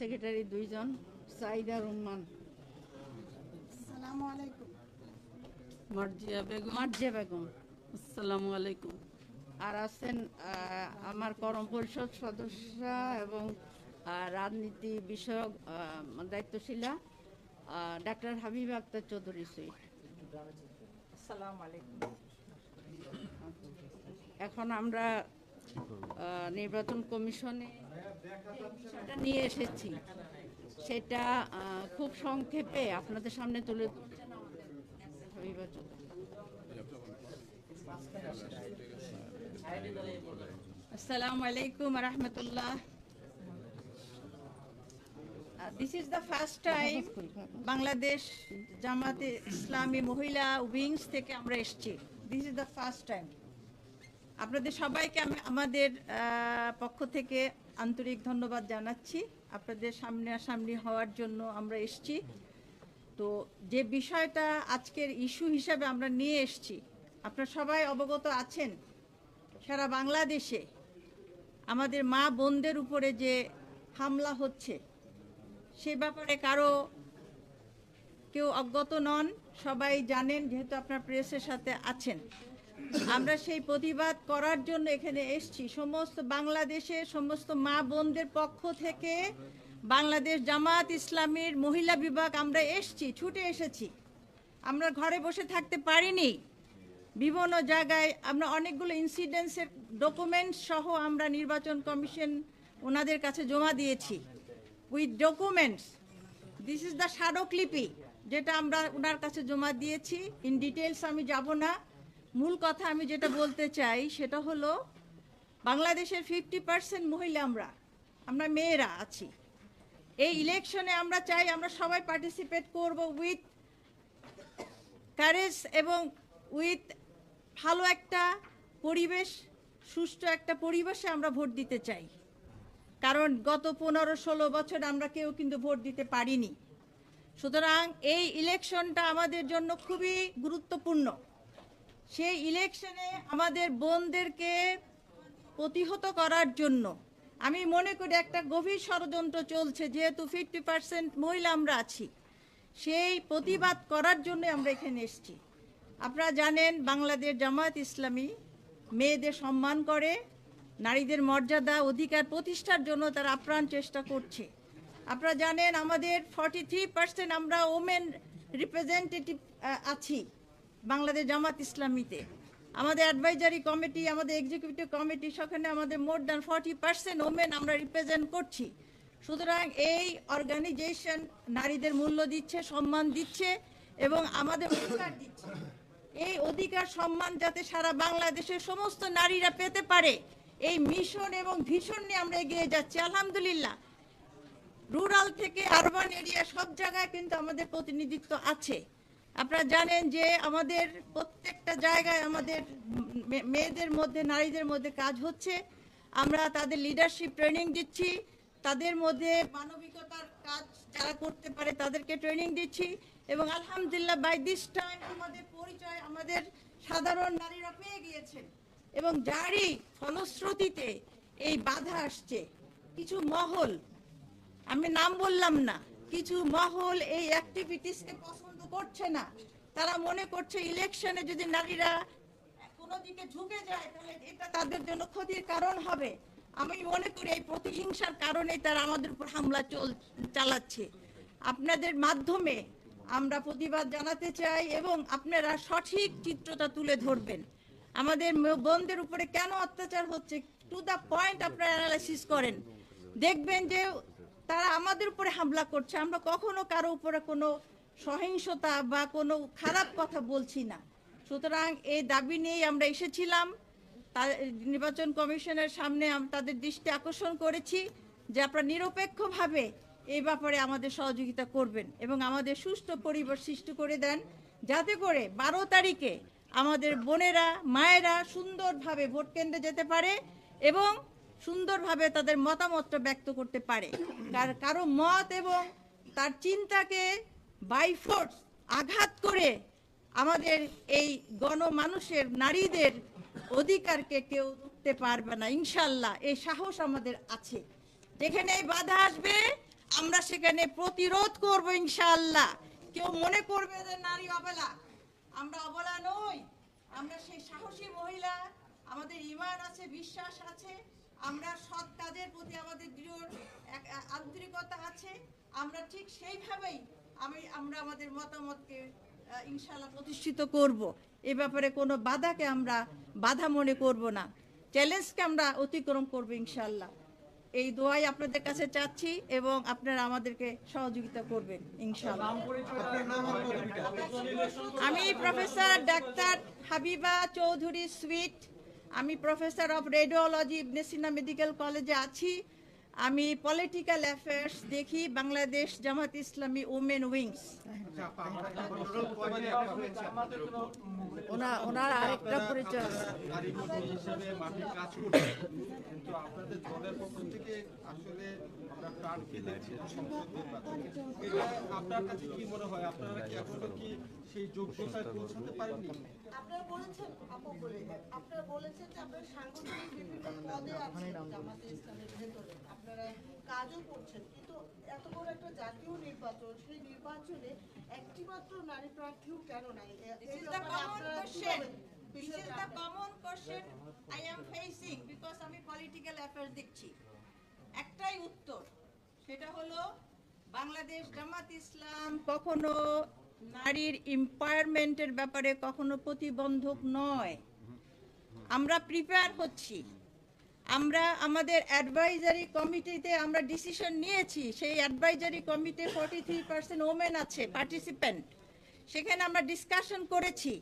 Secretary দুইজন, সাইদা রহমান, আসসালামু আলাইকুম। মার্জিয়া বেগম, আসসালামু আলাইকুম। আর আছেন আমার করম পরিষদ সদস্য এবং রাজনীতি বিষয়ক দায়িত্বশীলা ডাক্তার হাবিবা আক্তার চৌধুরী সুইট। আসসালামু আলাইকুম। এখন আমরা নির্বাচন কমিশনে বিষয়টা নিয়ে এসেছি, সেটা খুব সংক্ষেপে আপনাদের সামনে তুলে ধরছেন আমাদের Habiba Chowdhury. Assalamu alaikum wa rahmatullah. This is the first time Bangladesh Jamaat Islami Mohila Wings থেকে আমরা এসেছি। This is the first time. আপনাদের সবাইকে আমি আমাদের পক্ষ থেকে আন্তরিক ধন্যবাদ জানাচ্ছি। আপনাদের সামনাসামনি হওয়ার জন্য আমরা এসেছি। তো যে বিষয়টা আজকের ইস্যু হিসাবে আমরা নিয়ে এসেছি, আপনারা সবাই অবগত আছেন, সারা বাংলাদেশে আমাদের মা বোনদের উপরে যে হামলা হচ্ছে সে ব্যাপারে কেউ অজ্ঞাত নন, সবাই জানেন, যেহেতু আপনার প্রেসের সাথে আছেন। আমরা সেই প্রতিবাদ করার জন্য এখানে এসেছি। সমস্ত বাংলাদেশের সমস্ত মা বোনদের পক্ষ থেকে বাংলাদেশ জামাত ইসলামীর মহিলা বিভাগ আমরা এসেছি, ছুটে এসেছি। আমরা ঘরে বসে থাকতে পারিনি। বিভিন্ন জায়গায় আমরা অনেকগুলো ইনসিডেন্টসের ডকুমেন্টস সহ আমরা নির্বাচন কমিশন ওনাদের কাছে জমা দিয়েছি with documents. This is the স্মারকলিপি যেটা আমরা ওনার কাছে জমা দিয়েছি। ইন ডিটেলস আমি যাব না। মূল কথা আমি যেটা বলতে চাই সেটা হলো, বাংলাদেশের 50% মহিলা আমরা মেয়েরা আছি। এই ইলেকশনে আমরা চাই আমরা সবাই পার্টিসিপেট করব উইথ কারেজ এবং উইথ ভালো একটা পরিবেশ, সুষ্ঠু একটা পরিবেশে আমরা ভোট দিতে চাই। কারণ গত 15-16 বছর আমরা কেউ কিন্তু ভোট দিতে পারিনি। সুতরাং এই ইলেকশনটা আমাদের জন্য খুবই গুরুত্বপূর্ণ। সেই ইলেকশনে আমাদের বোনদেরকে প্রতিহত করার জন্য আমি মনে করি একটা গভীর ষড়যন্ত্র চলছে। যেহেতু 50% মহিলা আমরা আছি, সেই প্রতিবাদ করার জন্য আমরা এখানে এসেছি। আপনারা জানেন বাংলাদেশ জামাত ইসলামী মেয়েদের সম্মান করে, নারীদের মর্যাদা অধিকার প্রতিষ্ঠার জন্য তারা আপ্রাণ চেষ্টা করছে। আপনারা জানেন আমাদের 43% আমরা ওমেন রিপ্রেজেন্টেটিভ আছি বাংলাদেশ জামাত ইসলামীতে। আমাদের অ্যাডভাইজারি কমিটি, আমাদের এক্সিকিউটিভ কমিটি, সেখানে আমাদের মোর দ্যান 40% ওমেন আমরা রিপ্রেজেন্ট করছি। সুতরাং এই অর্গানাইজেশন নারীদের মূল্য দিচ্ছে, সম্মান দিচ্ছে এবং আমাদের অধিকার দিচ্ছে। এই অধিকার সম্মান যাতে সারা বাংলাদেশের সমস্ত নারীরা পেতে পারে, এই মিশন এবং ভিশন নিয়ে আমরা এগিয়ে যাচ্ছি। আলহামদুলিল্লাহ, রুরাল থেকে আরবান এরিয়া সব জায়গায় কিন্তু আমাদের প্রতিনিধিত্ব আছে। আপনারা জানেন যে আমাদের প্রত্যেকটা জায়গায় আমাদের মেয়েদের মধ্যে, নারীদের মধ্যে কাজ হচ্ছে। আমরা তাদের লিডারশিপ ট্রেনিং দিচ্ছি, তাদের মধ্যে মানবিকতার কাজ যারা করতে পারে তাদেরকে ট্রেনিং দিচ্ছি। এবং আলহামদুলিল্লাহ বাই দিস টাইম আমাদের পরিচয় আমাদের সাধারণ নারীরা পেয়ে গিয়েছেন। এবং যারই ফলশ্রুতিতে এই বাধা আসছে, কিছু মহল, আমি নাম বললাম না, কিছু মহল এই অ্যাক্টিভিটিসকে পছন্দ করছে না। তারা মনে করছে ইলেকশনে যদি নারীরা কোনো দিকে ঝুঁকে যায় তাহলে এটা তাদের জন্য ক্ষতির কারণ হবে। আমি মনে করি এই প্রতিহিংসার কারণে তারা আমাদের উপর হামলা চালাচ্ছে। আপনাদের মাধ্যমে আমরা প্রতিবাদ জানাতে চাই এবং আপনারা সঠিক চিত্রটা তুলে ধরবেন। আমাদের বোনদের উপরে কেন অত্যাচার হচ্ছে টু দ্য পয়েন্ট আপনারা অ্যানালাইসিস করেন, দেখবেন যে তারা আমাদের উপরে হামলা করছে। আমরা কখনো কারো উপরে কোনো সহিংসতা বা কোনো খারাপ কথা বলছি না। সুতরাং এই দাবি নিয়েই আমরা এসেছিলাম। নির্বাচন কমিশনের সামনে তাদের দৃষ্টি আকর্ষণ করেছি যে আপনারা নিরপেক্ষভাবে এই ব্যাপারে আমাদের সহযোগিতা করবেন এবং আমাদের সুষ্ঠু পরিবেশ সৃষ্টি করে দেন, যাতে করে 12 তারিখে আমাদের বোনেরা, মায়েরা সুন্দরভাবে ভোট কেন্দ্রে যেতে পারে এবং সুন্দরভাবে তাদের মতামতটা ব্যক্ত করতে পারে। কারো মত এবং তার চিন্তাকে বাই ফোর্স আঘাত করে আমাদের এই গণমানুষের, নারীদের অধিকারকে কেউ রুখতে পারবে না। ইনশাল্লাহ এই সাহস আমাদের আছে। যেখানে বাধা আসবে সেখানে প্রতিরোধ করব ইনশাআল্লাহ। কেউ মনে করবে যে নারী অবলা, আমরা অবলা নই। আমরা সেই সাহসী মহিলা, আমাদের ঈমান আছে, বিশ্বাস আছে, আমরা সৎ কাজের প্রতি আমাদের দৃঢ় আন্তরিকতা আছে। আমরা ঠিক সেইভাবেই আমরা আমাদের মতামতকে ইনশাআল্লাহ প্রতিষ্ঠিত করব। এ ব্যাপারে কোনো বাধাকে আমরা বাধা মনে করব না, চ্যালেঞ্জকে আমরা অতিক্রম করব ইনশাআল্লাহ। এই দোয়াই আপনাদের কাছে চাচ্ছি এবং আপনারা আমাদেরকে সহযোগিতা করবেন ইনশাআল্লাহ। আমি professor doctor Habiba Chowdhury Sweet, আমি professor of radiology Ibn Sina medical কলেজে আছি। আমি পলিটিক্যাল অ্যাফেয়ার্স দেখি বাংলাদেশ জামাত ইসলামী ওমেন উইংস। ওনার আরেকটা পরিচয় আছে। কিন্তু আপনাদের দলের পক্ষ থেকে আসলে আমরা প্রার্থী দেখছি সংসদ নির্বাচনে। এটা আপনার কাছে কি মনে হয়, আপনারা কি এখনো কি সেই যোগ্যতায় পৌঁছাতে পারেননি? আপনারা বলেছেন আপনারা বলেছেন যে আপনারা সাংগঠনিক বিভিন্ন পদে আছেন জামাতে ইসলামের ভেতরে, আপনারা কাজও করছেন, কিন্তু এত বড় একটা জাতীয় নির্বাচন, সেই নির্বাচনে একটি মাত্র নারী প্রার্থীও কেন নাই? This is the common question. This is the common question I am facing because আমি পলিটিক্যাল অ্যাফেয়ার্স দেখছি। একটাই উত্তর, সেটা হলো বাংলাদেশ জামাত ইসলাম কখনো নারীর এম্পাওয়ারমেন্টের ব্যাপারে কখনো প্রতিবন্ধক নয়। আমরা প্রিপেয়ার হচ্ছি। আমরা আমাদের অ্যাডভাইজারি কমিটিতে আমরা ডিসিশন নিয়েছি। সেই অ্যাডভাইজারি কমিটি 43% ওমেন আছে পার্টিসিপেন্ট। সেখানে আমরা ডিসকাশন করেছি।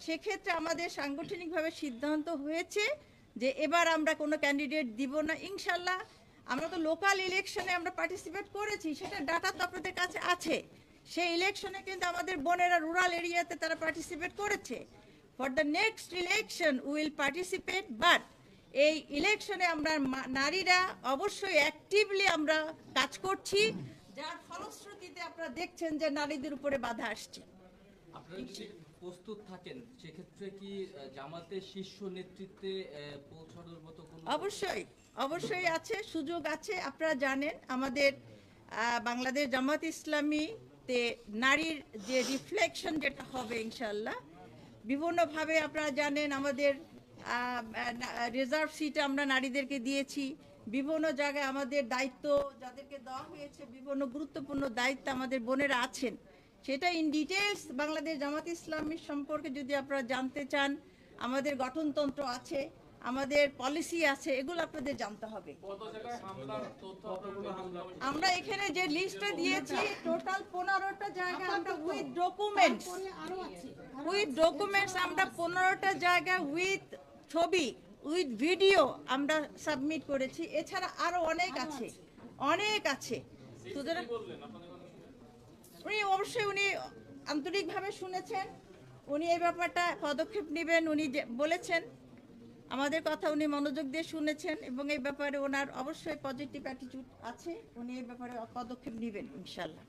সেক্ষেত্রে আমাদের সাংগঠনিকভাবে সিদ্ধান্ত হয়েছে যে এবার আমরা কোনো ক্যান্ডিডেট দিব না ইনশাল্লাহ। আমরা তো লোকাল ইলেকশনে আমরা পার্টিসিপেট করেছি, সেটা ডাটা তো আপনাদের কাছে আছে। সেই ইলেকশনে কিন্তু আমাদের বোনেরা রুরাল এরিয়াতে তারা পার্টিসিপেট করেছে। For the next election will participate, but এই ইলেকশনে আমরা নারীরা অবশ্যই অ্যাক্টিভলি আমরা কাজ করছি, যার ফলশ্রুতিতে আপনারা দেখছেন যে নারীদের উপরে বাধা আসছে। আপনারা যদি প্রস্তুত থাকেন সেক্ষেত্রে কি জামাতের শীর্ষ নেতৃত্বে পৌঁছানোর মতো কোনো? অবশ্যই আছে, সুযোগ আছে। আপনারা জানেন আমাদের বাংলাদেশ জামাত ইসলামীতে নারীর যে রিফ্লেকশন যেটা হবে ইনশাআল্লাহ বিভিন্নভাবে, আপনারা জানেন আমাদের রিজার্ভ সিট আমরা নারীদেরকে দিয়েছি। বিভিন্ন জায়গায় আমাদের দায়িত্ব যাদেরকে দেওয়া হয়েছে, বিভিন্ন গুরুত্বপূর্ণ দায়িত্ব আমাদের বোনেরা আছেন। সেটা ইন ডিটেলস বাংলাদেশ জামাত ইসলামী সম্পর্কে যদি আপনারা জানতে চান, আমাদের গঠনতন্ত্র আছে, আমাদের পলিসি আছে, এগুলো আপনাদের জানতে হবে। আমরা এখানে যে লিস্টটা দিয়েছি টোটাল 15টা জায়গা আমরা উইথ ডকুমেন্টস আমরা 15টা জায়গা উইথ ছবি উইথ ভিডিও আমরা সাবমিট করেছি। এছাড়া আরো অনেক আছে। সুতরাং উনি আন্তরিকভাবে শুনেছেন, উনি এই ব্যাপারটা পদক্ষেপ নেবেন। উনি বলেছেন আমাদের কথা, উনি মনোযোগ দিয়ে শুনেছেন এবং এই ব্যাপারে ওনার অবশ্যই পজিটিভ অ্যাটিটিউড আছে। উনি এই ব্যাপারে পদক্ষেপ নেবেন ইনশাআল্লাহ।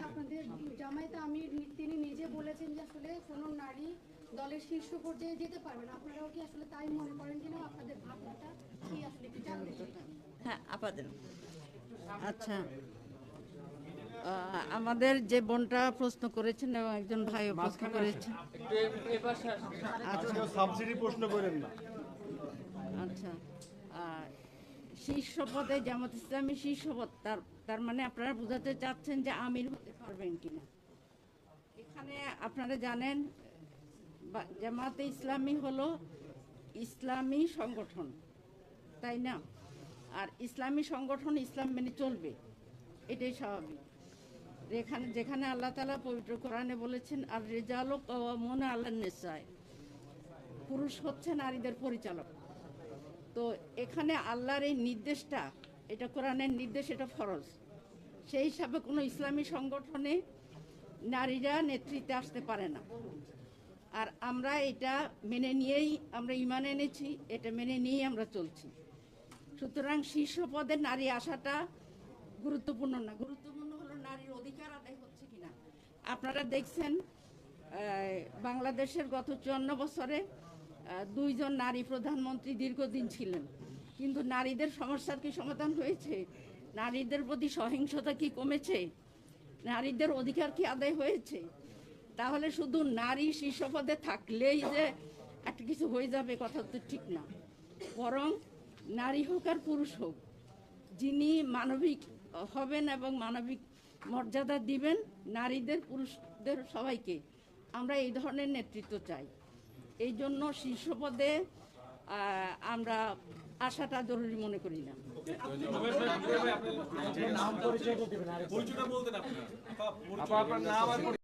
আপনাদের জামায়াতে আমির তিনি নিজে বলেছেন যে আসলে কোনো নারী দলের শীর্ষ পর্যায়ে যেতে পারবে না। আপনারাও কি আসলে তাই মনে করেন কিনা? আপনাদের ভাবনাটা কি আসলে একটু জানতে চাই। হ্যাঁ আপাতত আচ্ছা, আমাদের যে বোনটা প্রশ্ন করেছেন এবং একজন ভাইও প্রশ্ন করেছেন। সাবসিডি প্রশ্ন করেন না। আচ্ছা, শীর্ষ পদে জামাত ইসলামী শীর্ষ পদ, তার মানে আপনারা বোঝাতে চাচ্ছেন যে আমির হতে পারবেন কিনা। এখানে আপনারা জানেন জামাতে ইসলামী হলো ইসলামী সংগঠন, তাই না? আর ইসলামী সংগঠন ইসলাম মেনে চলবে, এটাই স্বাভাবিক। যেখানে আল্লাহ তাআলা পবিত্র কোরআনে বলেছেন আর রিজালু কাওয়ামুনা আলান নিসায়, পুরুষ হচ্ছে নারীদের পরিচালক। তো এখানে আল্লাহর এই নির্দেশটা, এটা কোরআনের নির্দেশ, এটা ফরজ। সেই হিসাবে কোনো ইসলামী সংগঠনে নারীরা নেতৃত্বে আসতে পারে না। আর আমরা এটা মেনে নিয়েই আমরা ঈমান এনেছি, এটা মেনে নিয়েই আমরা চলছি। সুতরাং শীর্ষ পদে নারী আসাটা গুরুত্বপূর্ণ না, গুরুত্বপূর্ণ হলো নারীর অধিকার আদায় হচ্ছে কিনা। আপনারা দেখছেন বাংলাদেশের গত 54 বছরে 2 জন নারী প্রধানমন্ত্রী দীর্ঘদিন ছিলেন। কিন্তু নারীদের সমস্যার কি সমাধান হয়েছে? নারীদের প্রতি সহিংসতা কি কমেছে? নারীদের অধিকার কি আদায় হয়েছে? তাহলে শুধু নারী শীর্ষ পদে থাকলেই যে একটা কিছু হয়ে যাবে, কথা তো ঠিক না। বরং নারী হোক আর পুরুষ হোক, যিনি মানবিক হবেন এবং মানবিক মর্যাদা দিবেন নারীদের পুরুষদের সবাইকে, আমরা এই ধরনের নেতৃত্ব চাই। এই জন্য শীর্ষ পদে আমরা আসাটা জরুরি মনে করি না। পরিচয়টা বলতেন আপনি। আপনার নাম আর